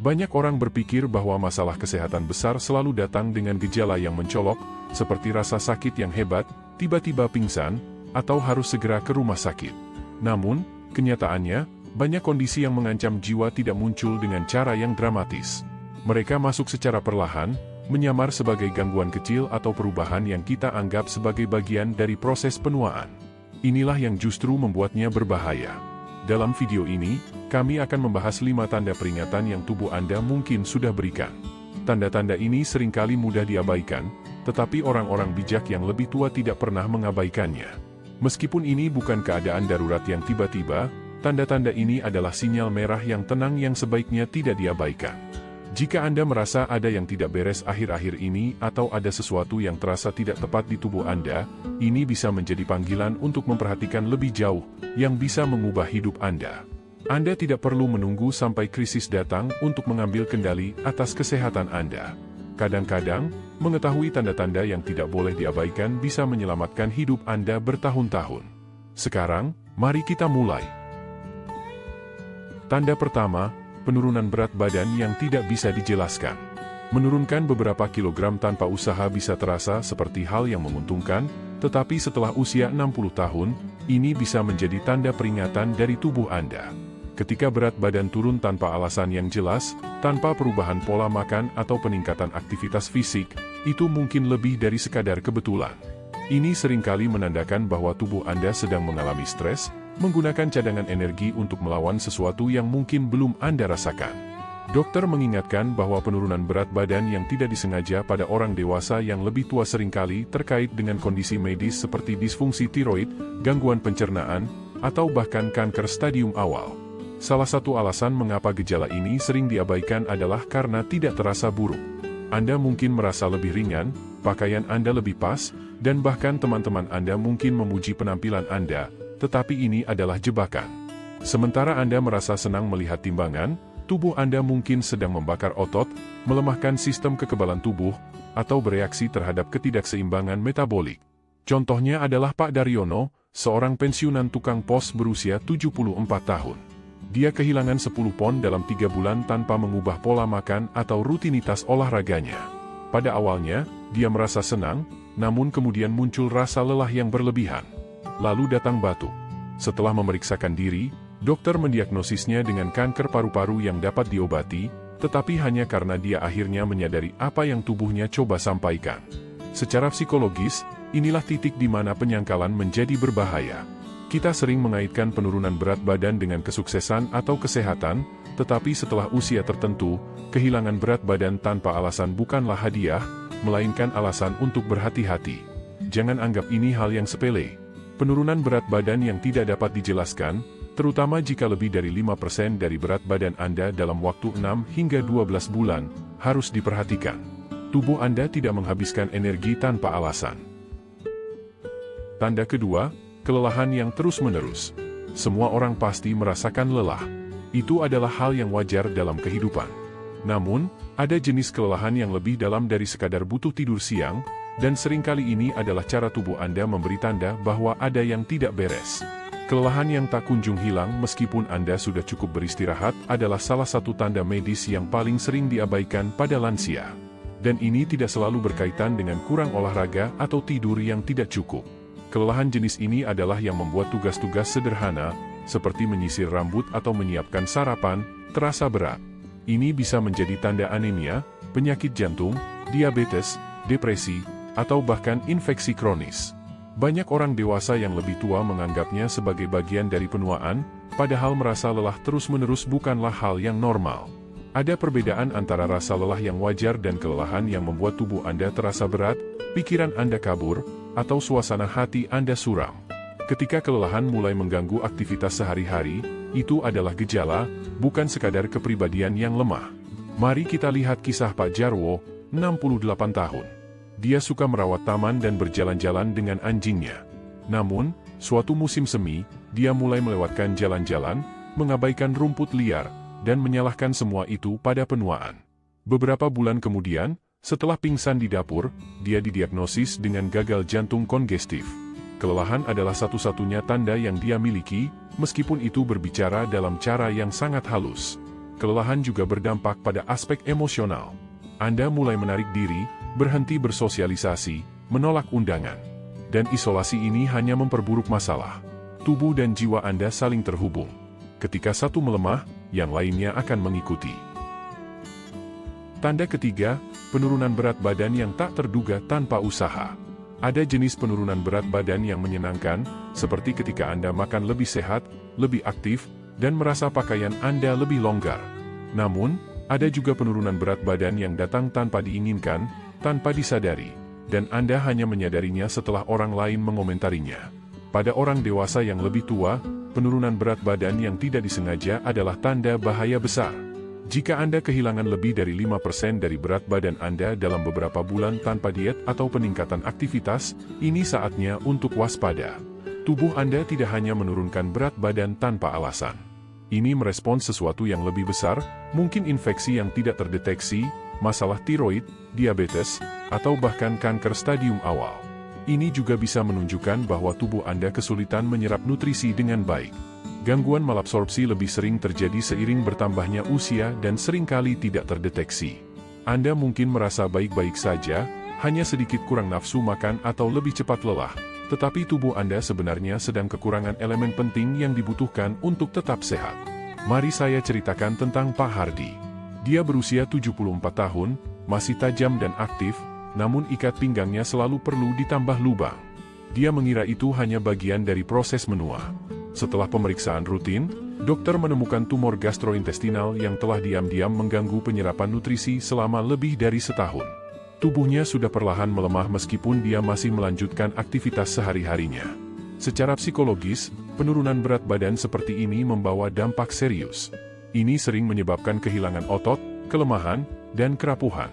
Banyak orang berpikir bahwa masalah kesehatan besar selalu datang dengan gejala yang mencolok, seperti rasa sakit yang hebat, tiba-tiba pingsan, atau harus segera ke rumah sakit. Namun, kenyataannya, banyak kondisi yang mengancam jiwa tidak muncul dengan cara yang dramatis. Mereka masuk secara perlahan, menyamar sebagai gangguan kecil atau perubahan yang kita anggap sebagai bagian dari proses penuaan. Inilah yang justru membuatnya berbahaya. Dalam video ini, kami akan membahas 5 tanda peringatan yang tubuh Anda mungkin sudah berikan. Tanda-tanda ini seringkali mudah diabaikan, tetapi orang-orang bijak yang lebih tua tidak pernah mengabaikannya. Meskipun ini bukan keadaan darurat yang tiba-tiba, tanda-tanda ini adalah sinyal merah yang tenang yang sebaiknya tidak diabaikan. Jika Anda merasa ada yang tidak beres akhir-akhir ini atau ada sesuatu yang terasa tidak tepat di tubuh Anda, ini bisa menjadi panggilan untuk memperhatikan lebih jauh, yang bisa mengubah hidup Anda. Anda tidak perlu menunggu sampai krisis datang untuk mengambil kendali atas kesehatan Anda. Kadang-kadang, mengetahui tanda-tanda yang tidak boleh diabaikan bisa menyelamatkan hidup Anda bertahun-tahun. Sekarang, mari kita mulai. Tanda pertama, penurunan berat badan yang tidak bisa dijelaskan. Menurunkan beberapa kilogram tanpa usaha bisa terasa seperti hal yang menguntungkan, tetapi setelah usia 60 tahun, ini bisa menjadi tanda peringatan dari tubuh Anda. Ketika berat badan turun tanpa alasan yang jelas, tanpa perubahan pola makan atau peningkatan aktivitas fisik, itu mungkin lebih dari sekadar kebetulan. Ini seringkali menandakan bahwa tubuh Anda sedang mengalami stres, menggunakan cadangan energi untuk melawan sesuatu yang mungkin belum Anda rasakan. Dokter mengingatkan bahwa penurunan berat badan yang tidak disengaja pada orang dewasa yang lebih tua seringkali terkait dengan kondisi medis seperti disfungsi tiroid, gangguan pencernaan, atau bahkan kanker stadium awal. Salah satu alasan mengapa gejala ini sering diabaikan adalah karena tidak terasa buruk. Anda mungkin merasa lebih ringan, pakaian Anda lebih pas, dan bahkan teman-teman Anda mungkin memuji penampilan Anda, tetapi ini adalah jebakan. Sementara Anda merasa senang melihat timbangan, tubuh Anda mungkin sedang membakar otot, melemahkan sistem kekebalan tubuh, atau bereaksi terhadap ketidakseimbangan metabolik. Contohnya adalah Pak Daryono, seorang pensiunan tukang pos berusia 74 tahun. Dia kehilangan 10 pon dalam 3 bulan tanpa mengubah pola makan atau rutinitas olahraganya. Pada awalnya, dia merasa senang, namun kemudian muncul rasa lelah yang berlebihan. Lalu datang batuk. Setelah memeriksakan diri, dokter mendiagnosisnya dengan kanker paru-paru yang dapat diobati, tetapi hanya karena dia akhirnya menyadari apa yang tubuhnya coba sampaikan. Secara psikologis, inilah titik di mana penyangkalan menjadi berbahaya. Kita sering mengaitkan penurunan berat badan dengan kesuksesan atau kesehatan, tetapi setelah usia tertentu, kehilangan berat badan tanpa alasan bukanlah hadiah, melainkan alasan untuk berhati-hati. Jangan anggap ini hal yang sepele. Penurunan berat badan yang tidak dapat dijelaskan, terutama jika lebih dari 5% dari berat badan Anda dalam waktu 6 hingga 12 bulan, harus diperhatikan. Tubuh Anda tidak menghabiskan energi tanpa alasan. Tanda kedua, kelelahan yang terus-menerus. Semua orang pasti merasakan lelah. Itu adalah hal yang wajar dalam kehidupan. Namun, ada jenis kelelahan yang lebih dalam dari sekadar butuh tidur siang, dan seringkali ini adalah cara tubuh Anda memberi tanda bahwa ada yang tidak beres. Kelelahan yang tak kunjung hilang meskipun Anda sudah cukup beristirahat adalah salah satu tanda medis yang paling sering diabaikan pada lansia. Dan ini tidak selalu berkaitan dengan kurang olahraga atau tidur yang tidak cukup. Kelelahan jenis ini adalah yang membuat tugas-tugas sederhana, seperti menyisir rambut atau menyiapkan sarapan, terasa berat. Ini bisa menjadi tanda anemia, penyakit jantung, diabetes, depresi, atau bahkan infeksi kronis. Banyak orang dewasa yang lebih tua menganggapnya sebagai bagian dari penuaan, padahal merasa lelah terus-menerus bukanlah hal yang normal. Ada perbedaan antara rasa lelah yang wajar dan kelelahan yang membuat tubuh Anda terasa berat, pikiran Anda kabur, atau suasana hati Anda suram. Ketika kelelahan mulai mengganggu aktivitas sehari-hari, itu adalah gejala, bukan sekadar kepribadian yang lemah. Mari kita lihat kisah Pak Jarwo, 68 tahun. Dia suka merawat taman dan berjalan-jalan dengan anjingnya. Namun, suatu musim semi, dia mulai melewatkan jalan-jalan, mengabaikan rumput liar, dan menyalahkan semua itu pada penuaan. Beberapa bulan kemudian, setelah pingsan di dapur, dia didiagnosis dengan gagal jantung kongestif. Kelelahan adalah satu-satunya tanda yang dia miliki, meskipun itu berbicara dalam cara yang sangat halus. kelelahan juga berdampak pada aspek emosional. Anda mulai menarik diri, berhenti bersosialisasi, menolak undangan. Dan isolasi ini hanya memperburuk masalah. Tubuh dan jiwa Anda saling terhubung. Ketika satu melemah, yang lainnya akan mengikuti. Tanda ketiga, penurunan berat badan yang tak terduga tanpa usaha. Ada jenis penurunan berat badan yang menyenangkan, seperti ketika Anda makan lebih sehat, lebih aktif, dan merasa pakaian Anda lebih longgar. Namun, ada juga penurunan berat badan yang datang tanpa diinginkan, tanpa disadari, dan Anda hanya menyadarinya setelah orang lain mengomentarinya. Pada orang dewasa yang lebih tua, penurunan berat badan yang tidak disengaja adalah tanda bahaya besar. Jika Anda kehilangan lebih dari 5% dari berat badan Anda dalam beberapa bulan tanpa diet atau peningkatan aktivitas, ini saatnya untuk waspada. Tubuh Anda tidak hanya menurunkan berat badan tanpa alasan. Ini merespons sesuatu yang lebih besar, mungkin infeksi yang tidak terdeteksi, masalah tiroid, diabetes, atau bahkan kanker stadium awal. Ini juga bisa menunjukkan bahwa tubuh Anda kesulitan menyerap nutrisi dengan baik. Gangguan malabsorpsi lebih sering terjadi seiring bertambahnya usia dan seringkali tidak terdeteksi. Anda mungkin merasa baik-baik saja, hanya sedikit kurang nafsu makan atau lebih cepat lelah, tetapi tubuh Anda sebenarnya sedang kekurangan elemen penting yang dibutuhkan untuk tetap sehat. Mari saya ceritakan tentang Pak Hardi. Dia berusia 74 tahun, masih tajam dan aktif, namun ikat pinggangnya selalu perlu ditambah lubang. Dia mengira itu hanya bagian dari proses menua. Setelah pemeriksaan rutin, dokter menemukan tumor gastrointestinal yang telah diam-diam mengganggu penyerapan nutrisi selama lebih dari setahun. Tubuhnya sudah perlahan melemah meskipun dia masih melanjutkan aktivitas sehari-harinya. Secara psikologis, penurunan berat badan seperti ini membawa dampak serius. Ini sering menyebabkan kehilangan otot, kelemahan, dan kerapuhan.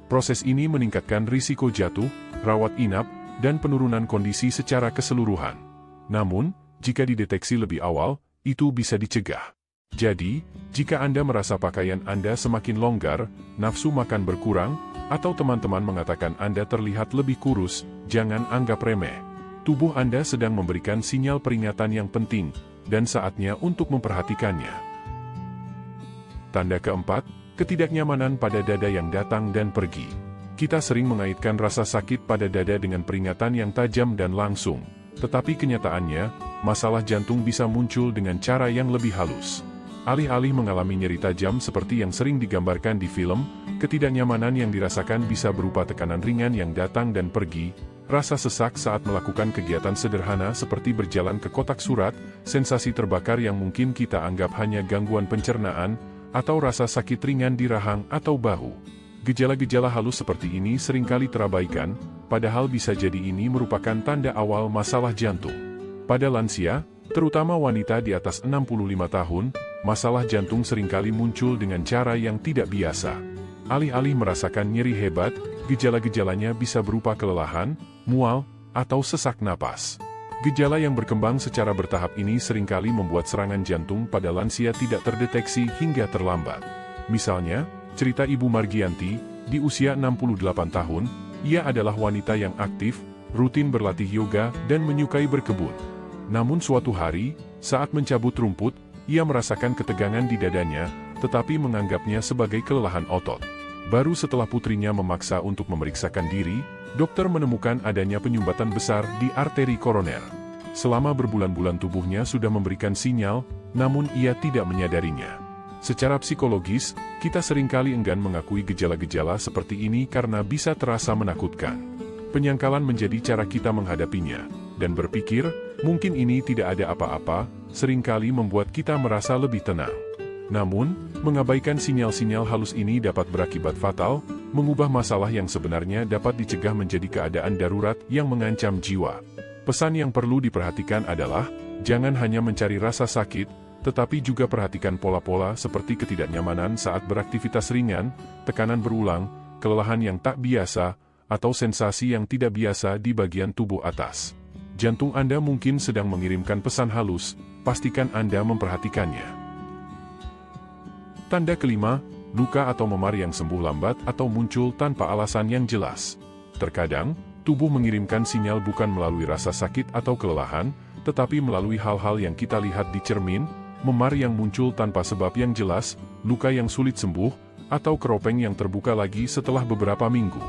Proses ini meningkatkan risiko jatuh, rawat inap, dan penurunan kondisi secara keseluruhan. Namun, jika dideteksi lebih awal, itu bisa dicegah. Jadi, jika Anda merasa pakaian Anda semakin longgar, nafsu makan berkurang, atau teman-teman mengatakan Anda terlihat lebih kurus, jangan anggap remeh. Tubuh Anda sedang memberikan sinyal peringatan yang penting, dan saatnya untuk memperhatikannya. Tanda keempat, ketidaknyamanan pada dada yang datang dan pergi. Kita sering mengaitkan rasa sakit pada dada dengan peringatan yang tajam dan langsung. Tetapi kenyataannya, masalah jantung bisa muncul dengan cara yang lebih halus. Alih-alih mengalami nyeri tajam seperti yang sering digambarkan di film, ketidaknyamanan yang dirasakan bisa berupa tekanan ringan yang datang dan pergi, rasa sesak saat melakukan kegiatan sederhana seperti berjalan ke kotak surat, sensasi terbakar yang mungkin kita anggap hanya gangguan pencernaan, atau rasa sakit ringan di rahang atau bahu. Gejala-gejala halus seperti ini seringkali terabaikan, padahal bisa jadi ini merupakan tanda awal masalah jantung. Pada lansia, terutama wanita di atas 65 tahun, masalah jantung seringkali muncul dengan cara yang tidak biasa. Alih-alih merasakan nyeri hebat, gejala-gejalanya bisa berupa kelelahan, mual, atau sesak napas. Gejala yang berkembang secara bertahap ini seringkali membuat serangan jantung pada lansia tidak terdeteksi hingga terlambat. Misalnya, cerita Ibu Margianti, di usia 68 tahun, ia adalah wanita yang aktif, rutin berlatih yoga, dan menyukai berkebun. Namun suatu hari, saat mencabut rumput, ia merasakan ketegangan di dadanya, tetapi menganggapnya sebagai kelelahan otot. Baru setelah putrinya memaksa untuk memeriksakan diri, dokter menemukan adanya penyumbatan besar di arteri koroner. Selama berbulan-bulan tubuhnya sudah memberikan sinyal, namun ia tidak menyadarinya. Secara psikologis, kita seringkali enggan mengakui gejala-gejala seperti ini karena bisa terasa menakutkan. Penyangkalan menjadi cara kita menghadapinya, dan berpikir, mungkin ini tidak ada apa-apa, seringkali membuat kita merasa lebih tenang. Namun, mengabaikan sinyal-sinyal halus ini dapat berakibat fatal, mengubah masalah yang sebenarnya dapat dicegah menjadi keadaan darurat yang mengancam jiwa. Pesan yang perlu diperhatikan adalah, jangan hanya mencari rasa sakit, tetapi juga perhatikan pola-pola seperti ketidaknyamanan saat beraktivitas ringan, tekanan berulang, kelelahan yang tak biasa, atau sensasi yang tidak biasa di bagian tubuh atas. Jantung Anda mungkin sedang mengirimkan pesan halus, pastikan Anda memperhatikannya. Tanda kelima, luka atau memar yang sembuh lambat atau muncul tanpa alasan yang jelas. Terkadang, tubuh mengirimkan sinyal bukan melalui rasa sakit atau kelelahan, tetapi melalui hal-hal yang kita lihat di cermin, memar yang muncul tanpa sebab yang jelas, luka yang sulit sembuh, atau keropeng yang terbuka lagi setelah beberapa minggu.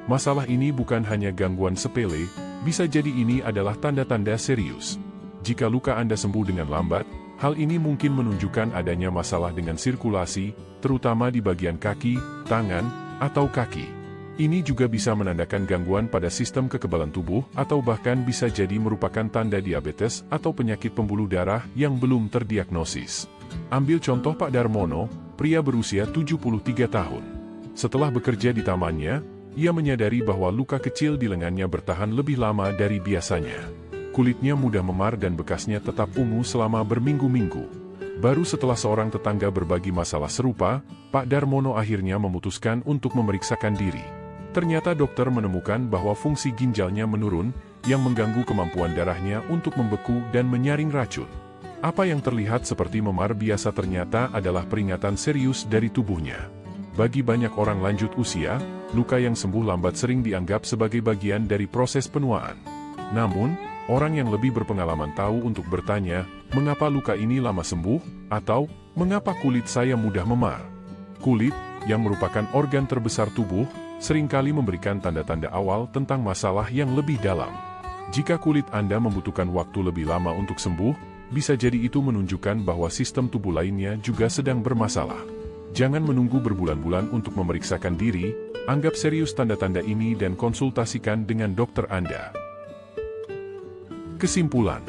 Masalah ini bukan hanya gangguan sepele, bisa jadi ini adalah tanda-tanda serius. Jika luka Anda sembuh dengan lambat, hal ini mungkin menunjukkan adanya masalah dengan sirkulasi, terutama di bagian kaki, tangan, atau kaki. Ini juga bisa menandakan gangguan pada sistem kekebalan tubuh atau bahkan bisa jadi merupakan tanda diabetes atau penyakit pembuluh darah yang belum terdiagnosis. Ambil contoh Pak Darmono, pria berusia 73 tahun. Setelah bekerja di tamannya, ia menyadari bahwa luka kecil di lengannya bertahan lebih lama dari biasanya. Kulitnya mudah memar dan bekasnya tetap ungu selama berminggu-minggu. Baru setelah seorang tetangga berbagi masalah serupa, Pak Darmono akhirnya memutuskan untuk memeriksakan diri. Ternyata dokter menemukan bahwa fungsi ginjalnya menurun, yang mengganggu kemampuan darahnya untuk membeku dan menyaring racun. Apa yang terlihat seperti memar biasa ternyata adalah peringatan serius dari tubuhnya. Bagi banyak orang lanjut usia, luka yang sembuh lambat sering dianggap sebagai bagian dari proses penuaan. Namun, orang yang lebih berpengalaman tahu untuk bertanya, mengapa luka ini lama sembuh, atau mengapa kulit saya mudah memar. Kulit, yang merupakan organ terbesar tubuh, seringkali memberikan tanda-tanda awal tentang masalah yang lebih dalam. Jika kulit Anda membutuhkan waktu lebih lama untuk sembuh, bisa jadi itu menunjukkan bahwa sistem tubuh lainnya juga sedang bermasalah. Jangan menunggu berbulan-bulan untuk memeriksakan diri, anggap serius tanda-tanda ini dan konsultasikan dengan dokter Anda. Kesimpulan,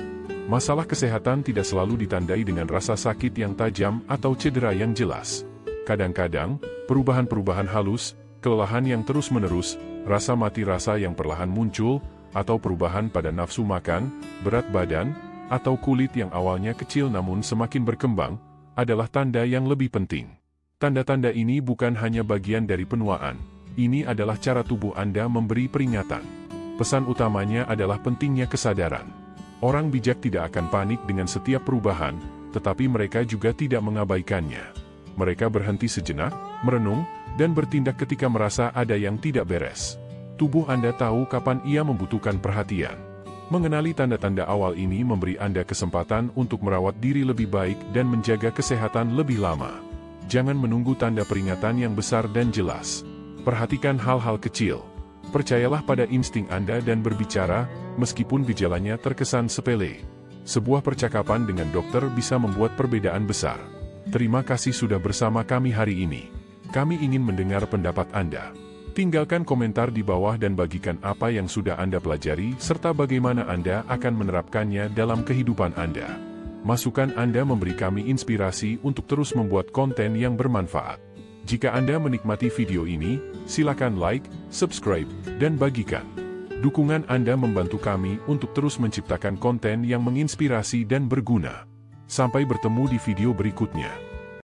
masalah kesehatan tidak selalu ditandai dengan rasa sakit yang tajam atau cedera yang jelas. Kadang-kadang, perubahan-perubahan halus, kelelahan yang terus-menerus, rasa mati rasa yang perlahan muncul, atau perubahan pada nafsu makan, berat badan, atau kulit yang awalnya kecil namun semakin berkembang, adalah tanda yang lebih penting. Tanda-tanda ini bukan hanya bagian dari penuaan, ini adalah cara tubuh Anda memberi peringatan. Pesan utamanya adalah pentingnya kesadaran. Orang bijak tidak akan panik dengan setiap perubahan, tetapi mereka juga tidak mengabaikannya. Mereka berhenti sejenak, merenung, dan bertindak ketika merasa ada yang tidak beres. Tubuh Anda tahu kapan ia membutuhkan perhatian. Mengenali tanda-tanda awal ini memberi Anda kesempatan untuk merawat diri lebih baik dan menjaga kesehatan lebih lama. Jangan menunggu tanda peringatan yang besar dan jelas. Perhatikan hal-hal kecil. Percayalah pada insting Anda dan berbicara, meskipun gejalanya terkesan sepele. Sebuah percakapan dengan dokter bisa membuat perbedaan besar. Terima kasih sudah bersama kami hari ini. Kami ingin mendengar pendapat Anda. Tinggalkan komentar di bawah dan bagikan apa yang sudah Anda pelajari serta bagaimana Anda akan menerapkannya dalam kehidupan Anda. Masukan Anda memberi kami inspirasi untuk terus membuat konten yang bermanfaat. Jika Anda menikmati video ini, silakan like, subscribe, dan bagikan. Dukungan Anda membantu kami untuk terus menciptakan konten yang menginspirasi dan berguna. Sampai bertemu di video berikutnya.